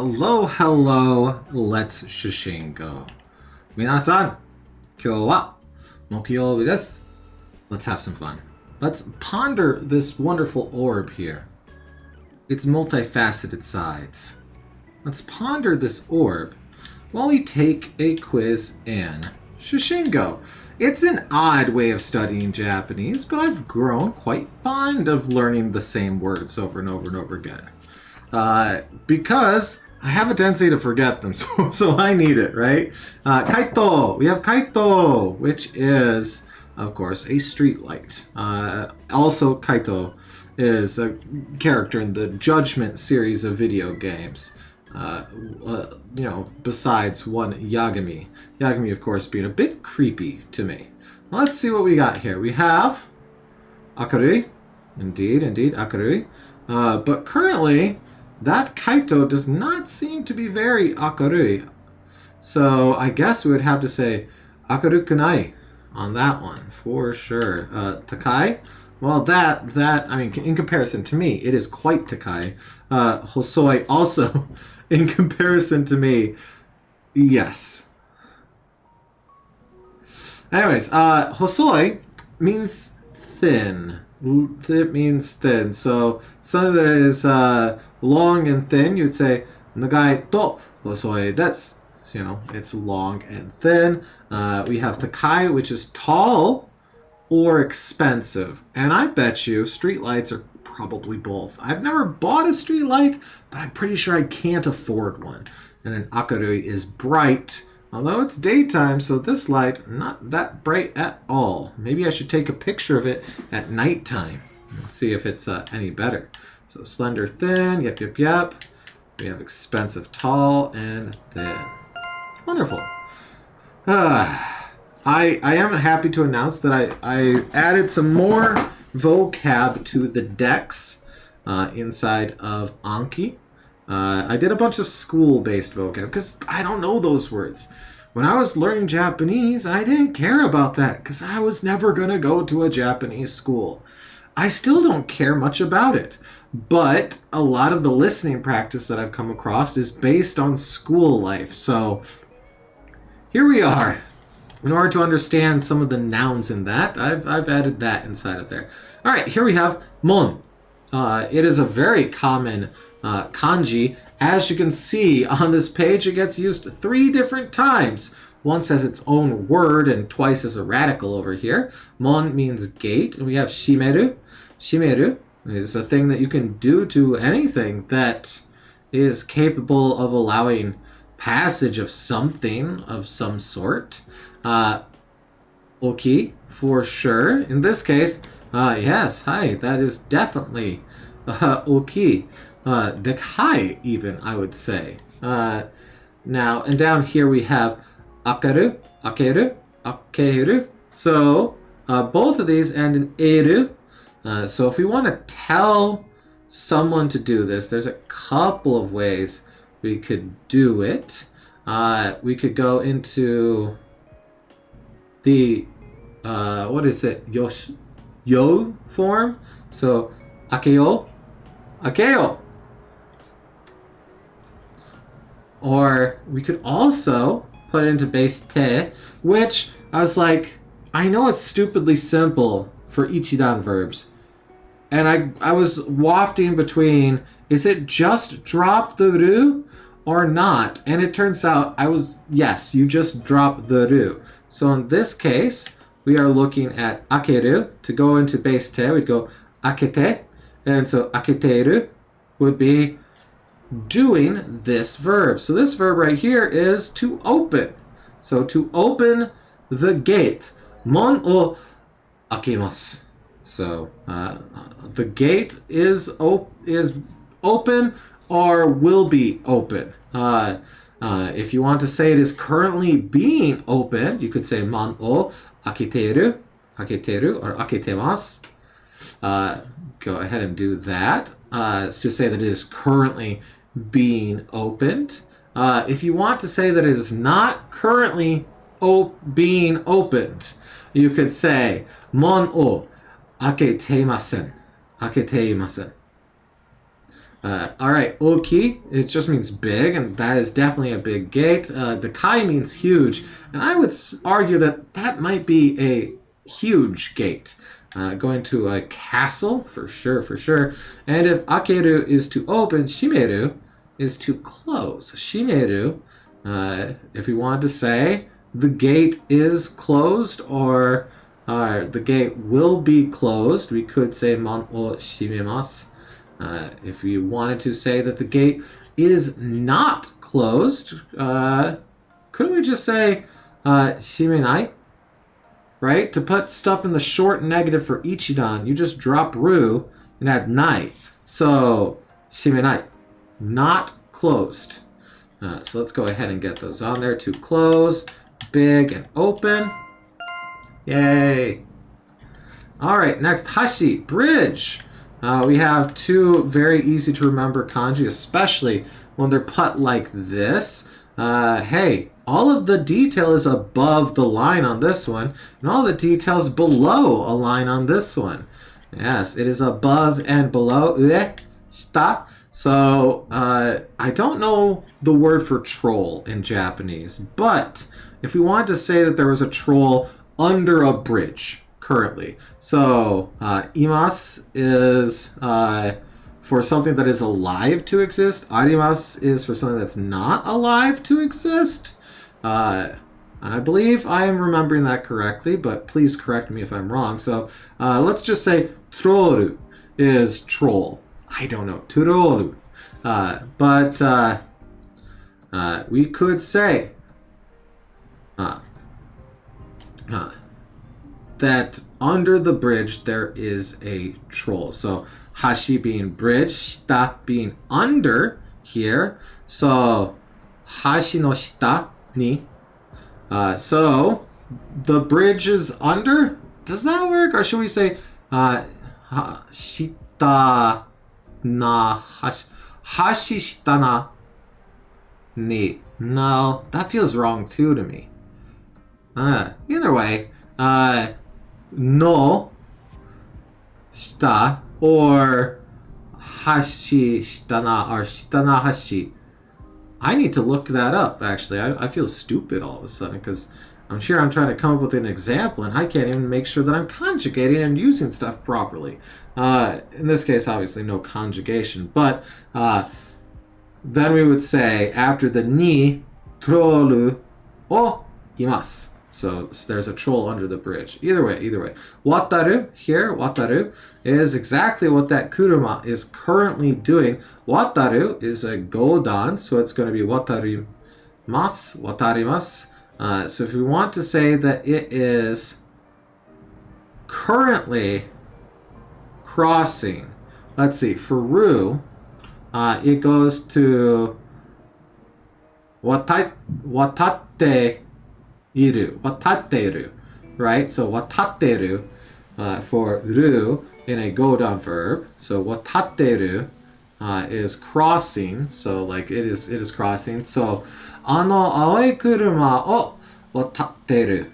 Hello, hello, let's Shashingo. Minasan, kyou wa mokyoubi desu. Let's have some fun. Let's ponder this wonderful orb here. Its multifaceted sides. Let's ponder this orb while we take a quiz in Shashingo. It's an odd way of studying Japanese, but I've grown quite fond of learning the same words over and over and over again. Because I have a tendency to forget them, so I need it, right? Kaito! We have Kaito, which is, of course, a street light. Also, Kaito is a character in the Judgment series of video games. Besides one Yagami. Yagami, of course, being a bit creepy to me. Well, let's see what we got here. We have Akarui. Indeed, Akarui. But currently, that Kaito does not seem to be very Akarui. So I guess we would have to say Akaru-kunai on that one, for sure. Takai? Well, in comparison to me, it is quite Takai. Hosoi also, in comparison to me, yes. Anyways, Hosoi means thin. It means thin. So something that is long and thin, you'd say nagai to hosoi desu. It's long and thin. We have takai, which is tall or expensive. And I bet you streetlights are probably both. I've never bought a streetlight, but I'm pretty sure I can't afford one. And then akarui is bright, although it's daytime, so this light, not that bright at all. Maybe I should take a picture of it at nighttime and see if it's any better. So slender, thin, yep. We have expensive, tall, and thin. Wonderful. I am happy to announce that I added some more vocab to the decks inside of Anki. I did a bunch of school-based vocab because I don't know those words. When I was learning Japanese, I didn't care about that because I was never going to go to a Japanese school. I still don't care much about it. But a lot of the listening practice that I've come across is based on school life. So here we are. In order to understand some of the nouns in that, I've added that inside of there. All right, here we have mon. It is a very common kanji. As you can see on this page, it gets used 3 different times. Once as its own word and twice as a radical over here. Mon means gate, and we have shimeru. Shimeru is a thing that you can do to anything that is capable of allowing passage of something of some sort. Oki, for sure. In this case, yes, hi, that is definitely oki. Dekai, even, I would say. Now, and down here we have akaru, akeru, akeru. So, both of these end in eru. So if we want to tell someone to do this, there's a couple of ways we could do it. We could go into the, yo form. So, akeyo, akeyo. Or we could also put it into base te, which I was like, I know it's stupidly simple for ichidan verbs. And I was wafting between, is it just drop the ru or not? And it turns out yes, you just drop the ru. So in this case, we are looking at akeru. To go into base te, we'd go akete. And so aketeru would be doing this verb. So this verb right here is to open. So to open the gate. Mon o akemasu. So the gate is open or will be open. If you want to say it is currently being opened, you could say mon o akiteru or aketemasu. Go ahead and do that. It's to say that it is currently being opened. If you want to say that it is not currently being opened, you could say mon o aketemasen. Aketeimasen. All right, oki, it just means big, and that is definitely a big gate. Dakai means huge, and I would argue that that might be a huge gate. Going to a castle, for sure, for sure. And if akeru is to open, shimeru is to close. Shimeru, if we want to say the gate is closed or the gate will be closed, we could say mon o shimemasu. If you wanted to say that the gate is not closed, couldn't we just say shimenai? Right? To put stuff in the short negative for ichidan, you just drop ru and add nai. So, shimenai. Not closed. So let's go ahead and get those on there. To close, big, and open. Yay. Alright, next, hashi, bridge. We have two very easy to remember kanji, especially when they're put like this. Hey, all of the detail is above the line on this one, and all the details below a line on this one. Yes, it is above and below. Shita. So, I don't know the word for troll in Japanese, but if we wanted to say that there was a troll under a bridge currently. So, imas is for something that is alive to exist. Arimas is for something that's not alive to exist. I believe I am remembering that correctly, but please correct me if I'm wrong. So, let's just say troru is troll. I don't know. Troru. But we could say that under the bridge there is a troll. So hashi being bridge, shita being under here. So hashi no shita ni. So the bridge is under. Does that work? Or should we say shita na hashi shita na ni? No, that feels wrong too to me. Either way, no shita or hashi shita na or shita na hashi. I need to look that up, actually. I feel stupid all of a sudden because I'm sure I'm trying to come up with an example and I can't even make sure that I'm conjugating and using stuff properly. In this case, obviously, no conjugation. But then we would say, after the ni, troru o imasu. So there's a troll under the bridge. Either way. Wataru, here, wataru, is exactly what that kuruma is currently doing. Wataru is a godan, so it's going to be watarimasu. So if we want to say that it is currently crossing, let's see, for ru, it goes to watatte iru, watatteru, right? So watatteru for ru in a godan verb. So watatteru is crossing. So like it is crossing. So ano aoi kuruma o watatteru.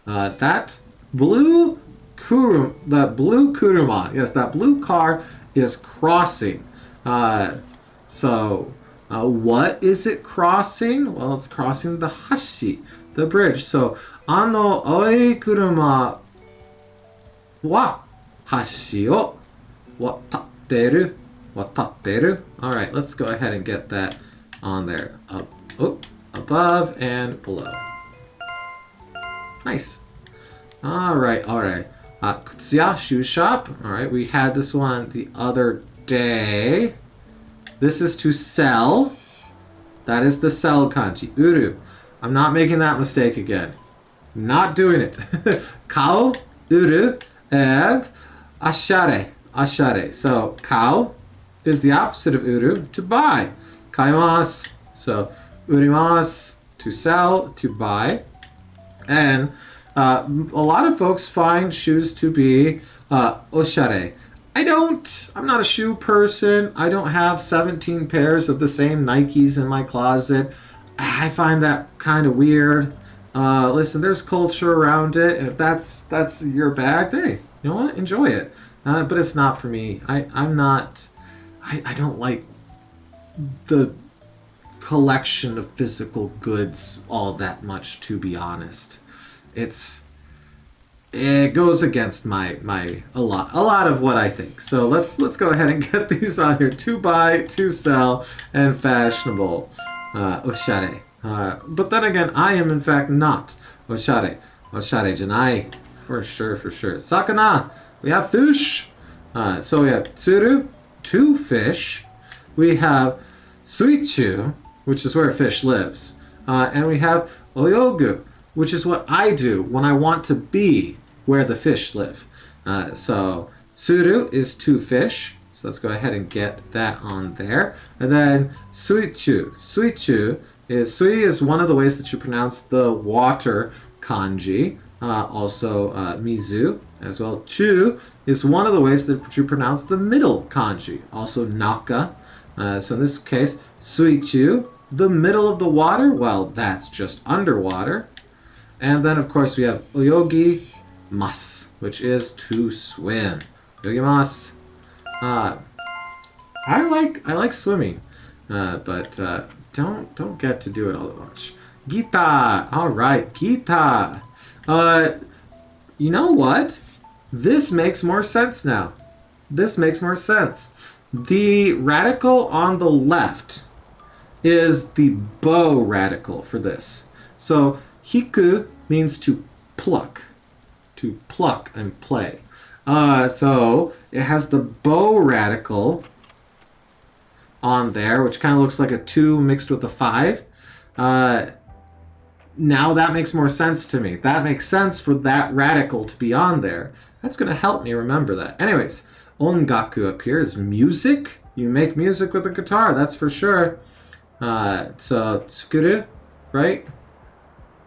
That blue kuruma, yes, that blue car is crossing. So what is it crossing? Well, it's crossing the hashi, the bridge. So, ano aoi kuruma wa hashi o watatteru. Alright, let's go ahead and get that on there. Above and below. Nice. Alright. Kutsuya, shoe shop. Alright, we had this one the other day. This is to sell. That is the sell kanji. Uru. I'm not making that mistake again. Not doing it. Kao, uru, and ashare. So, kao is the opposite of uru, to buy. Kaimasu. So, urimasu, to sell, to buy. And a lot of folks find shoes to be oshare. I'm not a shoe person. I don't have 17 pairs of the same Nikes in my closet. I find that kind of weird. Listen, there's culture around it, and if that's your bag, hey, you know what? Enjoy it. But it's not for me. I'm not I don't like the collection of physical goods all that much, to be honest. It goes against a lot of what I think. So let's go ahead and get these on here. To buy, to sell, and fashionable. Oshare. But then again, I am in fact not oshare. Oshare janai. For sure. Sakana. We have fish. So we have tsuru, two fish. We have suichu, which is where a fish lives. And we have oyogu, which is what I do when I want to be where the fish live. So tsuru is two fish. So let's go ahead and get that on there. And then suichu. Sui is one of the ways that you pronounce the water kanji. Also mizu as well. Chu is one of the ways that you pronounce the middle kanji. Also naka. So in this case, suichu, the middle of the water, well, that's just underwater. And then, of course, we have oyogi mas, which is to swim. Oyogi mas. I like swimming, but don't get to do it all that much. Gita. All right, gita. You know what? This makes more sense now. This makes more sense. The radical on the left is the bow radical for this. So hiku means to pluck and play. So it has the bow radical on there, which kind of looks like a 2 mixed with a 5. Now that makes more sense to me. That makes sense for that radical to be on there. That's going to help me remember that. Anyways, ongaku up here is music. You make music with a guitar, that's for sure. So tsukuru, right?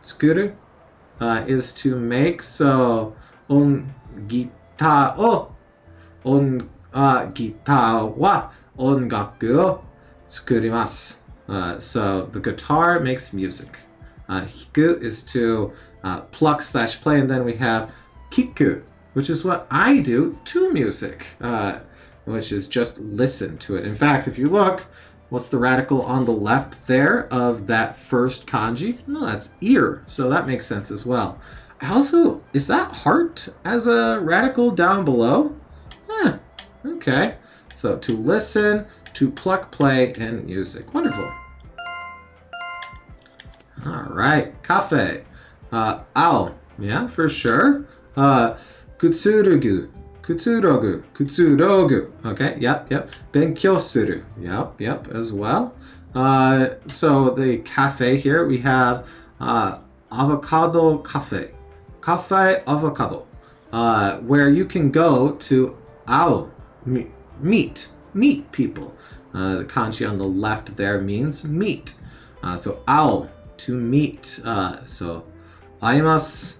Tsukuru is to make. So gita wa ongaku o tsukurimasu. So the guitar makes music. Hiku is to pluck / play, and then we have kiku, which is what I do to music, which is just listen to it. In fact, if you look, what's the radical on the left there of that first kanji? No, that's ear, so that makes sense as well. Is that heart as a radical down below? Okay. So to listen, to pluck, play, and music. Wonderful. All right, cafe. Ao, yeah, for sure. Kutsurogu. Okay, yep. Benkyou suru. Yep, as well. So the cafe here, we have avocado cafe. Cafe avocado. Where you can go to meet people. The kanji on the left there means meet. So ao, to meet. So aimasu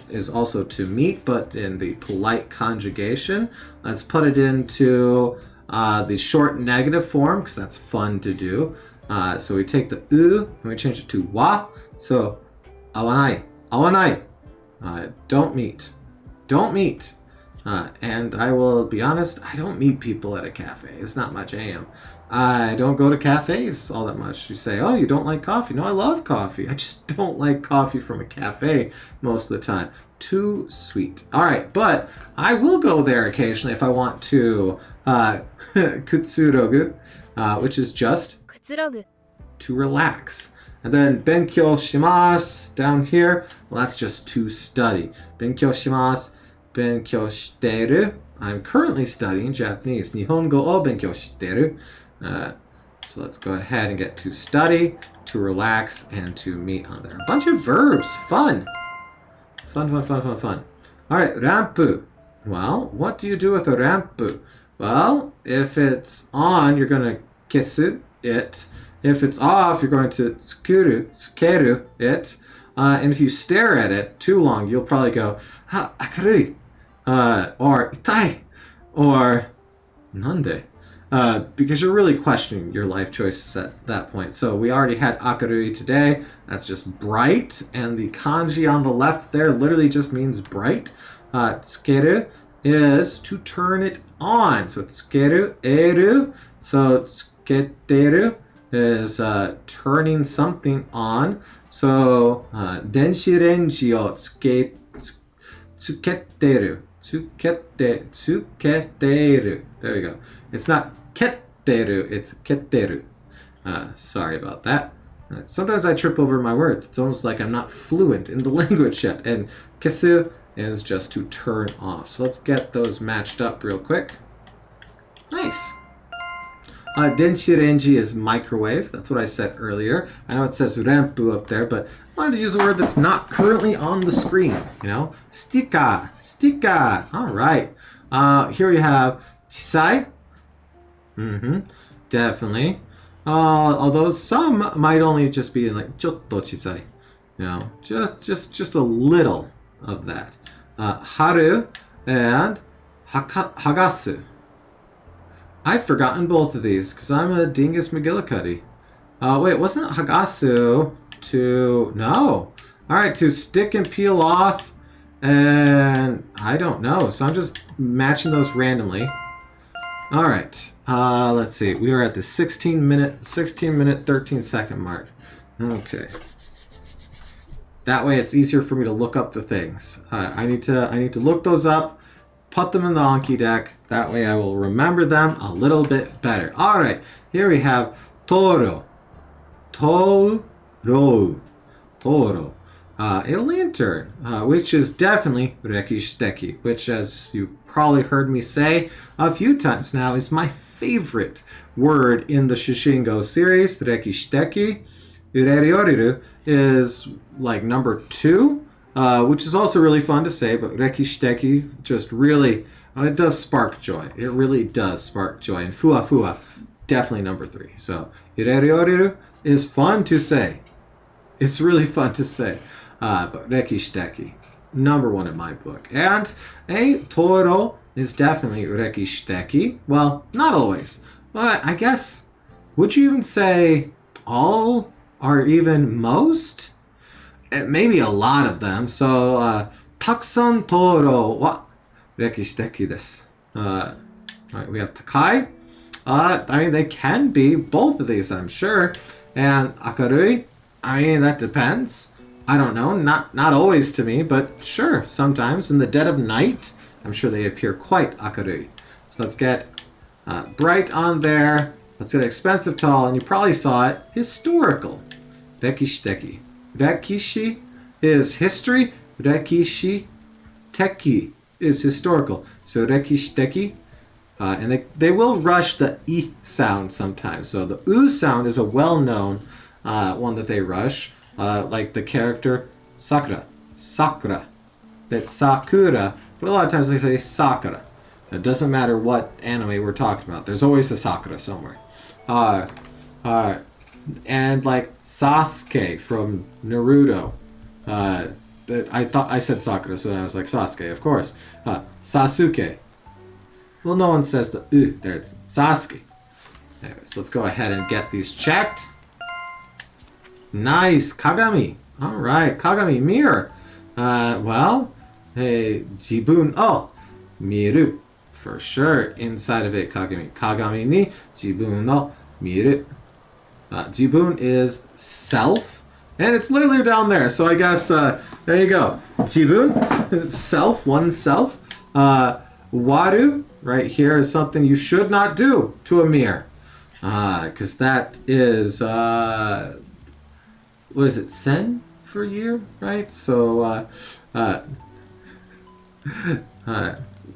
is also to meet, but in the polite conjugation. Let's put it into the short negative form, because that's fun to do. So we take the u and we change it to wa. So awanai. Don't meet. And I will be honest, I don't meet people at a cafe. It's not my jam. I don't go to cafes all that much. You say, oh, you don't like coffee. No, I love coffee. I just don't like coffee from a cafe most of the time. Too sweet. All right, but I will go there occasionally if I want to kutsurogu, which is just to relax. And then benkyou shimasu down here, well, that's just to study. Benkyou shimasu, benkyou shiteru. I'm currently studying Japanese. Nihongo o benkyou shiteru. So let's go ahead and get to study, to relax, and to meet on there. A bunch of verbs. Fun. All right, rampu. Well, what do you do with a rampu? Well, if it's on, you're going to kisu it. If it's off, you're going to tsukeru it. And if you stare at it too long, you'll probably go, ha, akarui, or itai, or nande. Because you're really questioning your life choices at that point. So we already had akarui today. That's just bright. And the kanji on the left there literally just means bright. Tsukeru is to turn it on. So tsukeru, eru. So tsuketeru is turning something on. So denshi renji o tsuketeru. Tsuketeru. There we go. It's not ketteru, it's ketteru. Sorry about that. Sometimes I trip over my words. It's almost like I'm not fluent in the language yet. And kesu is just to turn off. So let's get those matched up real quick. Nice. Denshi renji is microwave. That's what I said earlier. I know it says renpu up there, but I wanted to use a word that's not currently on the screen. You know, stika. All right. Here we have chisai. Definitely. Although some might only just be like chotto chisai. You know, just a little of that. Haru and hagasu. I've forgotten both of these because I'm a dingus McGillicuddy. Wait, wasn't hagasu to... No. Alright, to stick and peel off. And I don't know. So I'm just matching those randomly. Alright. Let's see. We are at the 16 minute 13 second mark. Okay. That way it's easier for me to look up the things. I need to look those up. Put them in the Anki deck. That way I will remember them a little bit better. Alright, here we have Toro. Toro. A lantern, which is definitely rekishiteki, which, as you've probably heard me say a few times now, is my favorite word in the Shashingo series, rekishiteki. Urerioriru is like number 2. Which is also really fun to say, but rekishiteki just really, it does spark joy. It really does spark joy. And fuwa, definitely number 3. So, irerioriru is fun to say. It's really fun to say. But rekishiteki, number 1 in my book. And a toro is definitely rekishiteki. Well, not always. But I guess, would you even say all or even most? Maybe a lot of them. So, taksan toro wa rekishiteki desu. Alright, we have takai. I mean, they can be both of these, I'm sure. And akarui, I mean, that depends. I don't know, not always to me, but sure, sometimes. In the dead of night, I'm sure they appear quite akarui. So let's get bright on there. Let's get expensive tall, and you probably saw it, historical. Rekishiteki. Rekishi is history. Rekishiteki is historical. So rekishiteki, and they will rush the I sound sometimes. So the U sound is a well-known one that they rush, like the character Sakura. That's Sakura, but a lot of times they say Sakura. It doesn't matter what anime we're talking about. There's always a Sakura somewhere. And like Sasuke from Naruto. I thought I said Sakura, so I was like Sasuke, of course. Sasuke. Well, no one says the there. It's Sasuke. Anyways, let's go ahead and get these checked. Nice, Kagami. All right, Kagami, mirror. Well, hey, jibun o miru for sure. Inside of it, Kagami. Kagami ni jibun o miru. Jibun is self, and it's literally down there. So I guess there you go. Jibun, self, oneself. Waru, right here, is something you should not do to a mirror, because that is what is it? Sen for year, right? So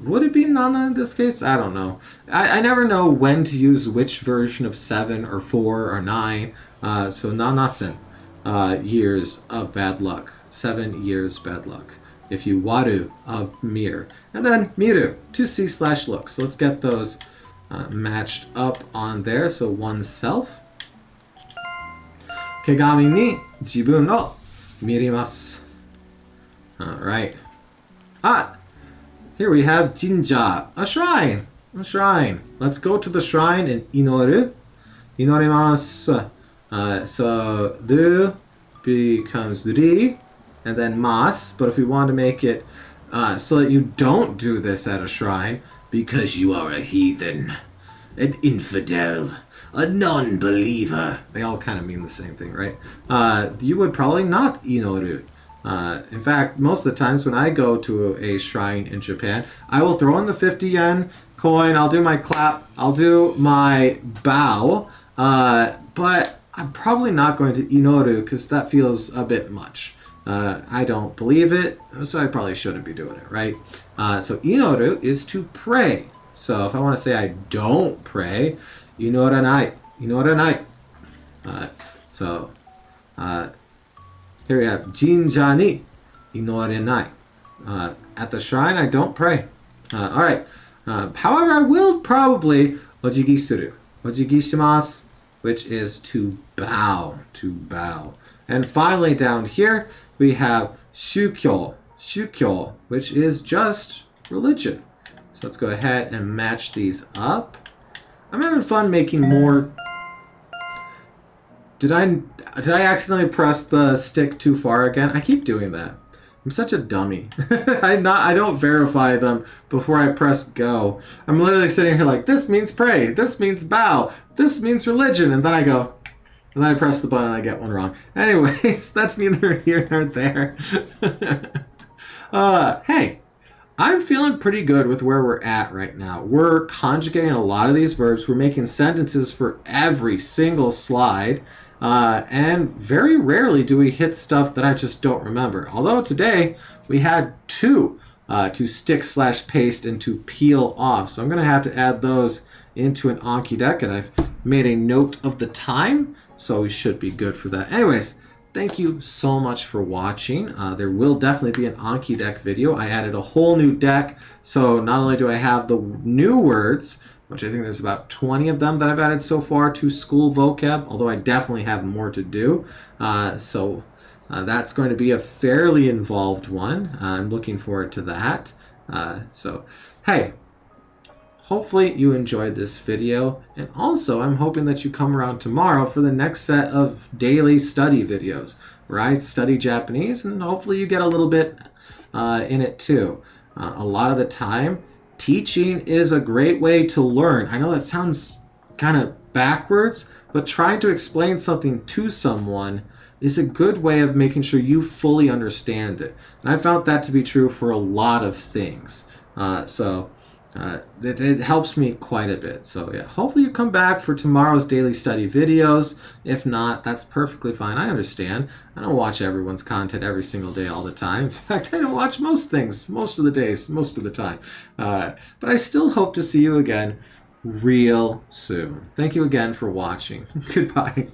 would it be Nana in this case? I don't know. I never know when to use which version of 7 or 4 or 9. So Nanasen, years of bad luck. 7 years bad luck. If you waru of mirror. And then miru, to see/look. So let's get those matched up on there. So oneself. Kegami ni jibun o mirimasu. Alright. Here we have jinja, a shrine. Let's go to the shrine and inoru. Inorimasu. So ru becomes ri, and then mas. But if we want to make it so that you don't do this at a shrine because you are a heathen, an infidel, a non-believer. They all kind of mean the same thing, right? You would probably not inoru. In fact, most of the times when I go to a shrine in Japan, I will throw in the 50 yen coin, I'll do my clap, I'll do my bow, but I'm probably not going to inoru because that feels a bit much. I don't believe it, so I probably shouldn't be doing it, right? So inoru is to pray. So if I want to say I don't pray, inoranai, inoranai. So here we have jinja ni inorenai. At the shrine, I don't pray. All right. However, I will probably ojigi suru. Ojigi shimasu, which is to bow, to bow. And finally, down here, we have shukyo, shukyo, which is just religion. So let's go ahead and match these up. I'm having fun making more. Did I accidentally press the stick too far again? I keep doing that. I'm such a dummy. I don't verify them before I press go. I'm literally sitting here like, this means pray, this means bow, this means religion, and then I go, and then I press the button and I get one wrong. Anyways, that's neither here nor there. Hey, I'm feeling pretty good with where we're at right now. We're conjugating a lot of these verbs. We're making sentences for every single slide. And very rarely do we hit stuff that I just don't remember. Although today we had two, to stick/paste and to peel off. So I'm going to have to add those into an Anki deck, and I've made a note of the time, so we should be good for that. Anyways, thank you so much for watching. There will definitely be an Anki deck video. I added a whole new deck, so not only do I have the new words, which I think there's about 20 of them that I've added so far to school vocab, although I definitely have more to do. So that's going to be a fairly involved one. I'm looking forward to that. So, hey, hopefully you enjoyed this video, and also I'm hoping that you come around tomorrow for the next set of daily study videos, where I study Japanese, and hopefully you get a little bit in it too. A lot of the time, teaching is a great way to learn. I know that sounds kind of backwards, but trying to explain something to someone is a good way of making sure you fully understand it. And I found that to be true for a lot of things. It helps me quite a bit. So yeah, hopefully you come back for tomorrow's daily study videos. If not, that's perfectly fine. I understand. I don't watch everyone's content every single day all the time. In fact, I don't watch most things most of the days, most of the time. But I still hope to see you again real soon. Thank you again for watching. Goodbye.